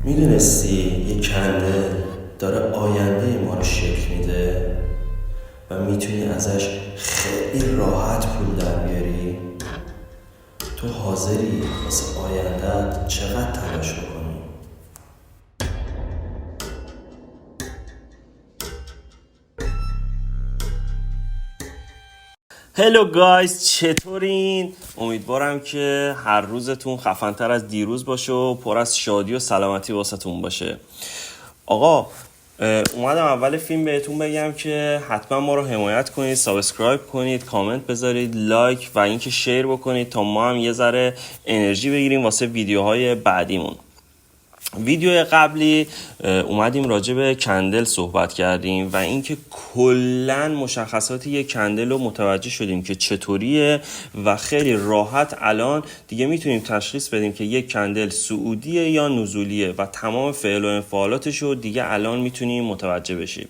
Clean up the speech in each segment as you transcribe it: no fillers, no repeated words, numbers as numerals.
میدونستی یک کندل داره آینده ما رو شکل میده و میتونی ازش خیلی راحت پول در بیاری؟ تو حاضری واسه آیندت چقدر تلاش بکنی؟ هلو گایز، چطورین؟ امیدوارم که هر روزتون خفن‌تر از دیروز باشه و پر از شادی و سلامتی واسهتون باشه. آقا اومدم اول فیلم بهتون بگم که حتما ما رو حمایت کنید، سابسکرایب کنید، کامنت بذارید، لایک و اینکه شیر بکنید تا ما هم یه ذره انرژی بگیریم واسه ویدیوهای بعدیمون. ویدیو قبلی اومدیم راجع به کندل صحبت کردیم و اینکه کلن مشخصات یک کندل رو متوجه شدیم که چطوریه و خیلی راحت الان دیگه میتونیم تشخیص بدیم که یک کندل صعودیه یا نزولیه و تمام فعل و انفعالاتش رو دیگه الان میتونیم متوجه بشیم.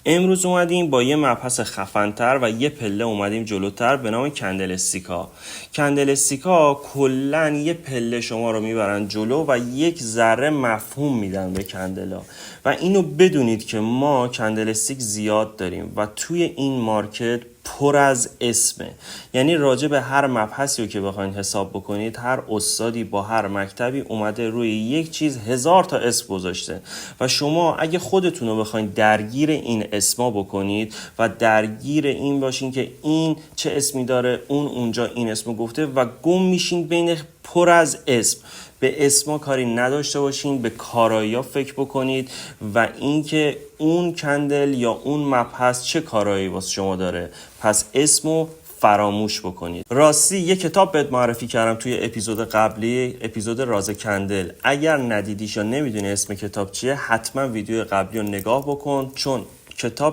امروز اومدیم با یه مبحث خفن‌تر و یه پله اومدیم جلوتر به نام کندل استیکا. کندل استیکا کلن یه پله شما رو میبرن جلو و یک ذره مفهوم میدن به کندلا و اینو بدونید که ما کندل استیک زیاد داریم و توی این مارکت پر از اسمه. یعنی راجع به هر مبحثی رو که بخواین حساب بکنید، هر استادی با هر مکتبی اومده روی یک چیز 1000 تا اسم گذاشته و شما اگه خودتون رو بخواین درگیر این اسما بکنید و درگیر این باشین که این چه اسمی داره، اون اونجا این اسمو گفته و گم میشین بین پر از اسم. به اسما کاری نداشته باشین، به کارایی فکر بکنید و اینکه اون کندل یا اون مبحث چه کارایی واسه شما داره. پس اسمو فراموش بکنید. راستی یه کتاب بهت معرفی کردم توی اپیزود قبلی، اپیزود راز کندل. اگر ندیدیش یا نمیدونی اسم کتاب چیه، حتما ویدیو قبلی رو نگاه بکن، چون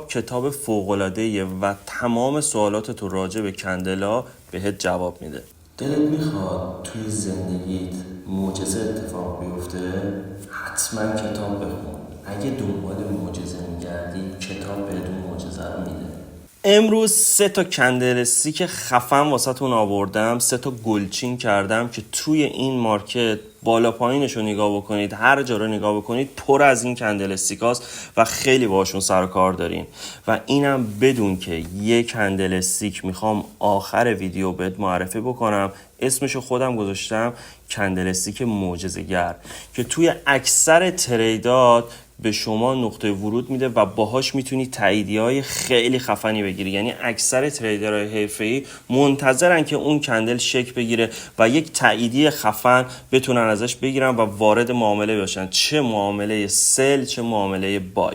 کتاب فوق‌العاده‌ایه و تمام سوالات تو راجع به کندلا بهت جواب میده. دلت میخواد توی زندگیت معجزه اتفاق بیفته؟ حتما کتاب بخون. اگه دنبال معجزه میگردی، کتاب بهتون معجزه رو میده. امروز 3 تا کندل استیک خفن واسهتون آوردم، 3 تا گلچین کردم که توی این مارکت بالا پایینش رو نگاه بکنید، هر جا رو نگاه بکنید پر از این کندل استیکاست و خیلی باشون سر و کار دارین. و اینم بدون که یک کندل استیک میخوام آخر ویدیو بهت معرفی بکنم، اسمشو خودم گذاشتم کندل استیک معجزه‌گر، که توی اکثر تریدات به شما نقطه ورود میده و باهاش میتونی تاییدیه‌های خیلی خفنی بگیری. یعنی اکثر تریدرهای حرفه‌ای منتظرن که اون کندل شکل بگیره و یک تاییدیه خفن بتونن ازش بگیرن و وارد معامله بشن، چه معامله سل چه معامله بای.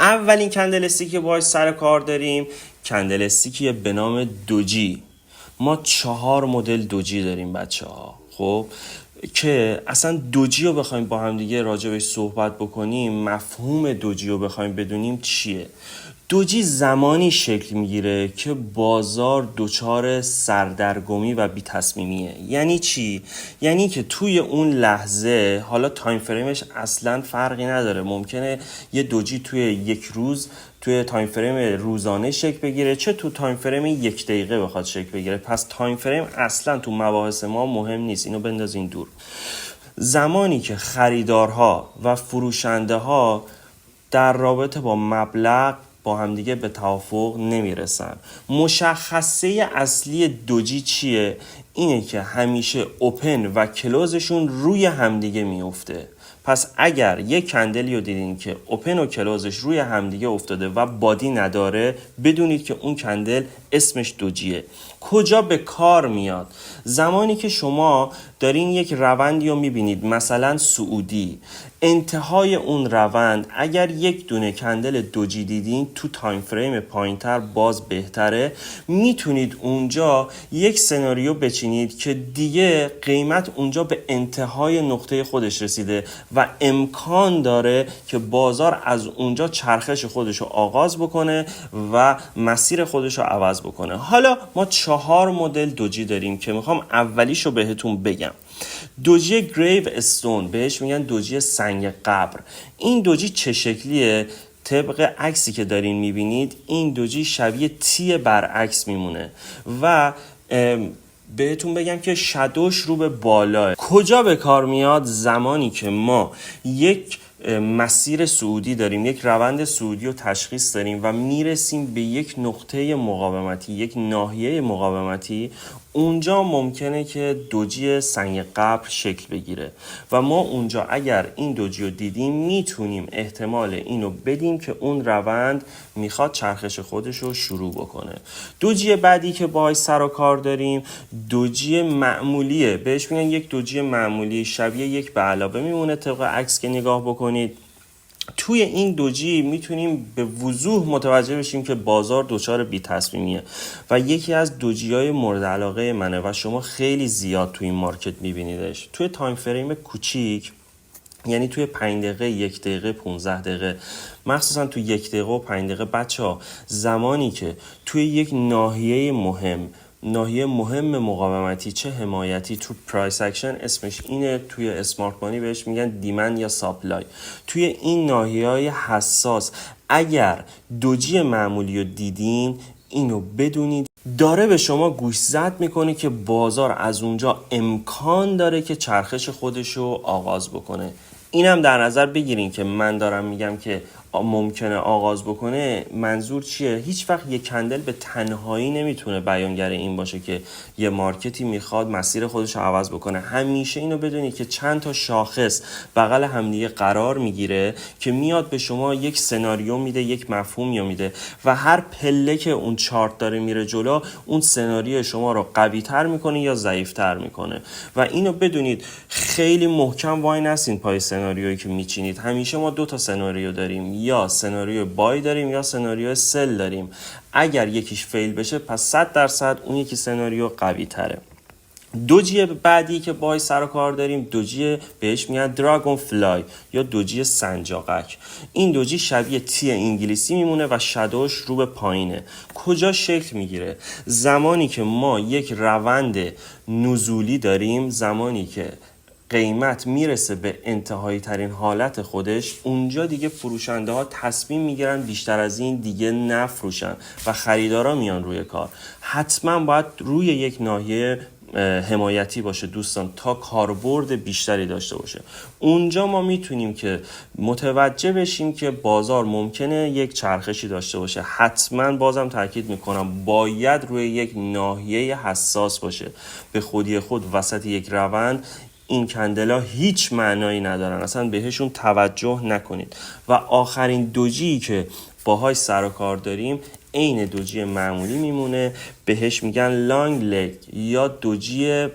اولین کندل استیک که باهاش سر کار داریم کندل استیکیه به نام دوجی. ما 4 مدل دوجی داریم بچه‌ها. خب که اصلا دوجی رو بخوایم با هم دیگه راجبش صحبت بکنیم، مفهوم دوجی رو بخوایم بدونیم چیه. دوجی زمانی شکل میگیره که بازار دچار سردرگمی و بی تصمیمیه. یعنی چی؟ یعنی که توی اون لحظه، حالا تایم فریمش اصلا فرقی نداره، ممکنه یه دوجی توی یک روز توی تایم فریم روزانه شکل بگیره، چه تو تایم فریم 1 دقیقه بخواد شکل بگیره. پس تایم فریم اصلا تو مباحث ما مهم نیست، اینو بندازین دور. زمانی که خریدارها و فروشنده ها در رابطه با مبلغ با همدیگه به توافق نمیرسن. مشخصه اصلی دوجی چیه؟ اینه که همیشه اوپن و کلوزشون روی همدیگه میفته. پس اگر یک کندلی رو دیدین که اوپن و کلوزش روی همدیگه افتاده و بادی نداره، بدونید که اون کندل اسمش دوجیه. کجا به کار میاد؟ زمانی که شما دارین یک روندی رو میبینید، مثلا سعودی، انتهای اون روند اگر یک دونه کندل دوجی دیدین تو تایم فریم پایینتر باز بهتره، میتونید اونجا یک سناریو بچینید که دیگه قیمت اونجا به انتهای نقطه خودش رسیده و امکان داره که بازار از اونجا چرخش خودش رو آغاز بکنه و مسیر خودش رو عوض بکنه. حالا ما 4 مدل دوجی داریم که میخوام اولیشو بهتون بگم. دوجی گریو استون، بهش میگن دوجی سنگ قبر. این دوجی چه شکلیه؟ طبق عکسی که دارین میبینید این دوجی شبیه تی برعکس میمونه و بهتون بگم که شادوش رو به بالا کجا به کار میاد؟ زمانی که ما یک مسیر صعودی داریم، یک روند صعودی رو تشخیص داریم و میرسیم به یک نقطه مقاومتی، یک ناحیه مقاومتی، اونجا ممکنه که دوجی سنگ قبر شکل بگیره و ما اونجا اگر این دوجی رو دیدیم میتونیم احتمال اینو بدیم که اون روند میخواد چرخش خودش رو شروع بکنه. دوجی بعدی که باهاش سر و کار داریم دوجی معمولیه، بهش میگن یک دوجی معمولی، شبیه یک به علاوه میمونه طبق عکس که نگاه بکنید. توی این دوجی میتونیم به وضوح متوجه بشیم که بازار دچار بی تصمیمیه و یکی از دوجی‌های مورد علاقه منه و شما خیلی زیاد توی این مارکت میبینیدش. توی تایم فریم کوچیک، یعنی توی 5 دقیقه، 1 دقیقه، 15 دقیقه، مخصوصا توی 1 دقیقه و 5 دقیقه بچه‌ها، زمانی که توی یک ناحیه مهم مقاومتی، چه حمایتی، تو پرایس اکشن اسمش اینه، توی اسمارت مانی بهش میگن دیمند یا ساپلای، توی این ناحیه‌های حساس اگر دوجی معمولی رو دیدین اینو بدونید داره به شما گوشزد میکنه که بازار از اونجا امکان داره که چرخش خودش رو آغاز بکنه. اینم در نظر بگیرین که من دارم میگم که ممکنه آغاز بکنه، منظور چیه؟ هیچ وقت یک کندل به تنهایی نمیتونه بیانگر این باشه که یه مارکتی میخواد مسیر خودش رو عوض بکنه. همیشه اینو بدونید که چند تا شاخص بغل همدیگه قرار میگیره که میاد به شما یک سناریو میده، یک مفهوم میده و هر پله که اون چارت داره میره جلو، اون سناریو شما رو قوی تر میکنه یا ضعیف تر میکنه و اینو بدونید. خیلی محکم وای نسین پای سناریویی که میچینید. همیشه ما 2 تا سناریو داریم، یا سناریو بای داریم یا سناریو سل داریم. اگر یکیش فیل بشه پس 100% اون یکی سناریو قوی تره. دوجی بعدی که باهاش سر و کار داریم دوجی بهش میگن دراگون فلای یا دوجی سنجاقک. این دوجی شبیه تی انگلیسی میمونه و شادوش رو به پایینه. کجا شکل میگیره؟ زمانی که ما یک روند نزولی داریم، زمانی که قیمت میرسه به انتهایی ترین حالت خودش، اونجا دیگه فروشنده ها تصمیم میگیرن بیشتر از این دیگه نفروشن و خریدارا میان روی کار. حتما باید روی یک ناحیه حمایتی باشه دوستان تا کاربرد بیشتری داشته باشه. اونجا ما میتونیم که متوجه بشیم که بازار ممکنه یک چرخشی داشته باشه. حتما بازم تاکید میکنم باید روی یک ناحیه حساس باشه. به خودی خود وسط یک روند این کندلا هیچ معنایی ندارن، اصلا بهشون توجه نکنید. و آخرین دوجی که باهاش سر و کار داریم عین دوجی معمولی میمونه، بهش میگن لانگ لگ یا دوجی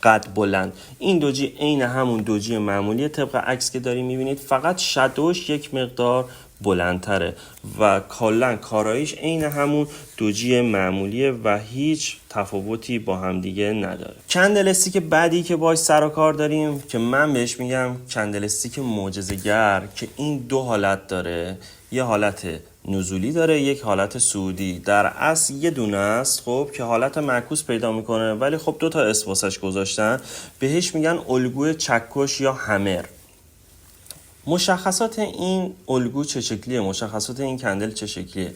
قد بلند. این دوجی عین همون دوجی معمولی طبق عکس که داریم میبینید، فقط شادوش یک مقدار بلندتره و کلا کاراییش عین همون دوجی معمولیه و هیچ تفاوتی با هم دیگه نداره. کندل استیک بعدی که باهاش سر و کار داریم که من بهش میگم کندل استیک معجزه‌گر، که این 2 حالت داره، یه حالت نزولی داره، یک حالت صعودی. در اصل یه دونه است خب که حالت معکوس پیدا میکنه، ولی خب 2 تا اسم واسش گذاشتن، بهش میگن الگوی چکش یا همر. مشخصات این الگو چه شکلیه؟ مشخصات این کندل چه شکلیه؟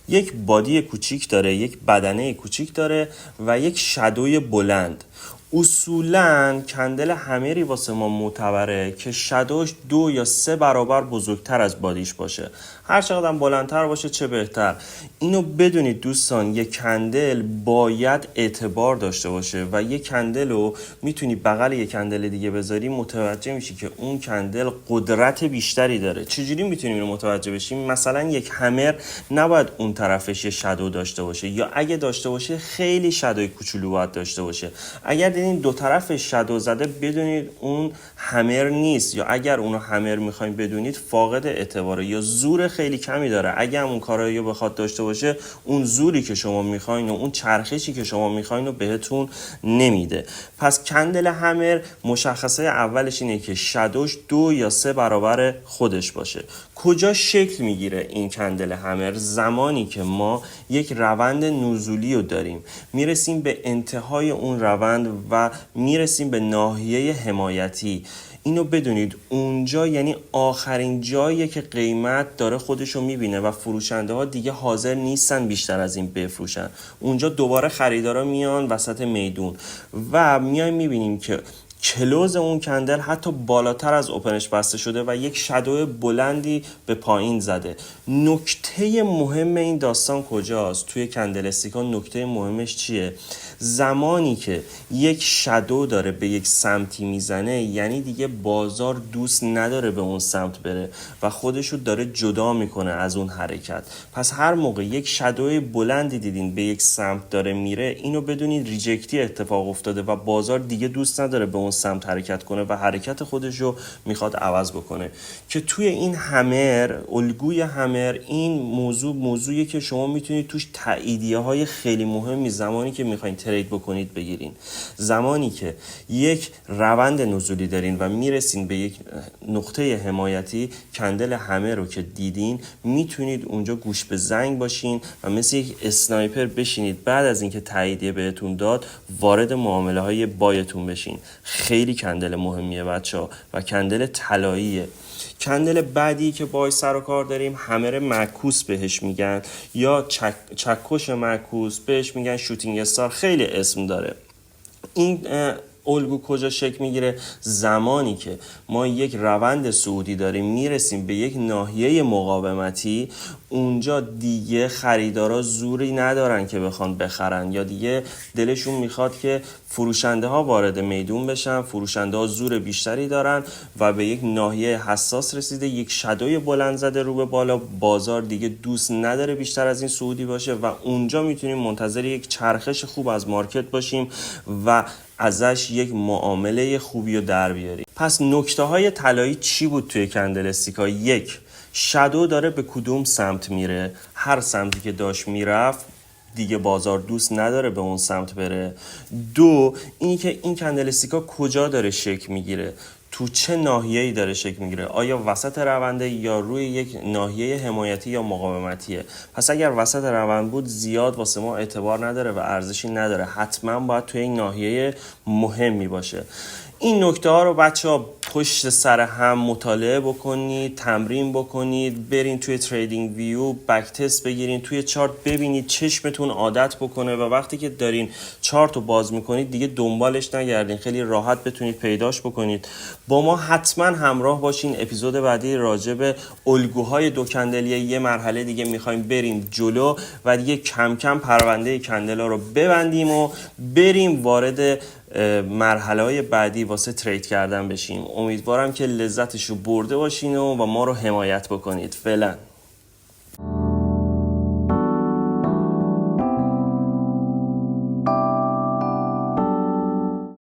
یک بادی کوچیک داره، یک بدنه کوچیک داره و یک شادوی بلند. اصولاً کندل همری واسه ما معتبره که شادوش 2 یا 3 برابر بزرگتر از بادیش باشه. هر چقدر بلندتر باشه چه بهتر. اینو بدونید دوستان، یک کندل باید اعتبار داشته باشه و یک کندل رو میتونی بغل یک کندل دیگه بذاری، متوجه میشی که اون کندل قدرت بیشتری داره. چجوری میتونیم اینو متوجه بشیم؟ مثلا یک همر نباید اون طرفش یه شادو داشته باشه، یا اگه داشته باشه خیلی شادوی کوچولو باید داشته باشه. اگر دیدین 2 طرف شادو زده بدونید اون همر نیست، یا اگر اونو همر میخواین بدونید فاقد اعتباره یا زور خیلی کمی داره. اگه همون کارایی رو بخواد داشته باشه، اون زوری که شما میخواین و اون چرخشی که شما میخواین رو بهتون نمیده. پس کندل همر مشخصه اولش اینه که شادوش 2 یا 3 برابر خودش باشه. کجا شکل میگیره این کندل همر؟ زمانی که ما یک روند نزولی رو داریم، میرسیم به انتهای اون روند و میرسیم به ناحیه حمایتی. اینو بدونید اونجا یعنی آخرین جاییه که قیمت داره خودشو میبینه و فروشنده ها دیگه حاضر نیستن بیشتر از این بفروشن. اونجا دوباره خریدارا میان وسط میدون و میایم میبینیم که کلوز اون کندل حتی بالاتر از اوپنش بسته شده و یک شادو بلندی به پایین زده. نکته مهم این داستان کجاست؟ توی کندل استیکا نکته مهمش چیه؟ زمانی که یک شادو داره به یک سمتی میزنه یعنی دیگه بازار دوست نداره به اون سمت بره و خودشو داره جدا میکنه از اون حرکت. پس هر موقع یک شادو بلندی دیدین به یک سمت داره میره، اینو بدونید ریجکتی اتفاق افتاده و بازار دیگه دوست نداره به اون سمت حرکت کنه و حرکت خودشو میخواد عوض بکنه. که توی این همر، الگوی همر، این موضوعی که شما میتونید توش تاییدیه های خیلی مهمی زمانی که میخواین ترید بکنید بگیرین. زمانی که یک روند نزولی دارین و میرسین به یک نقطه حمایتی، کندل همر رو که دیدین میتونید اونجا گوش به زنگ باشین و مثل یک اسنایپر بشینید بعد از اینکه تاییدیه بهتون داد وارد معامله های بایتون بشین. خیلی کندل مهمیه بچه‌ها و کندل طلاییه. کندل بعدی که باهاش سر و کار داریم همر معکوس بهش میگن یا چکش معکوس بهش میگن، شوتینگ استار، خیلی اسم داره. این الگو کجا شکل میگیره؟ زمانی که ما یک روند صعودی داریم میرسیم به یک ناحیه مقاومتی، اونجا دیگه خریدارا زوری ندارن که بخوان بخرن یا دیگه دلشون میخواد که فروشنده ها وارد میدون بشن. فروشنده ها زور بیشتری دارن و به یک ناحیه حساس رسیده، یک شادوی بلند زده رو به بالا، بازار دیگه دوست نداره بیشتر از این صعودی باشه و اونجا میتونیم منتظر یک چرخش خوب از مارکت باشیم و ازش یک معامله خوبی رو در بیاریم. پس نکته های طلایی چی بود توی کندل استیکا؟ یک، شادو داره به کدوم سمت میره؟ هر سمتی که داشت میرفت دیگه بازار دوست نداره به اون سمت بره. دو، اینی که این کندل استیکا کجا داره شکل میگیره؟ تو چه ناحیه‌ای داره شکل میگیره؟ آیا وسط رونده یا روی یک ناحیه حمایتی یا مقاومتیه؟ پس اگر وسط روند بود زیاد واسه ما اعتبار نداره و ارزشی نداره، حتما باید توی این ناحیه مهمی باشه. این نکته ها رو بچه‌ها پشت سر هم مطالعه بکنید، تمرین بکنید، برین توی تریدینگ ویو بک تست بگیرین، توی چارت ببینید، چشمتون عادت بکنه و وقتی که دارین چارت رو باز میکنید دیگه دنبالش نگردین، خیلی راحت بتونید پیداش بکنید. با ما حتما همراه باشین. اپیزود بعدی راجع به الگوهای دو کندلی یه مرحله دیگه میخوایم بریم جلو و دیگه کم کم پرونده کندلا رو ببندیم و بریم وارد مرحله های بعدی واسه ترید کردن بشیم. امیدوارم که لذتش رو برده باشین و ما رو حمایت بکنید. فعلا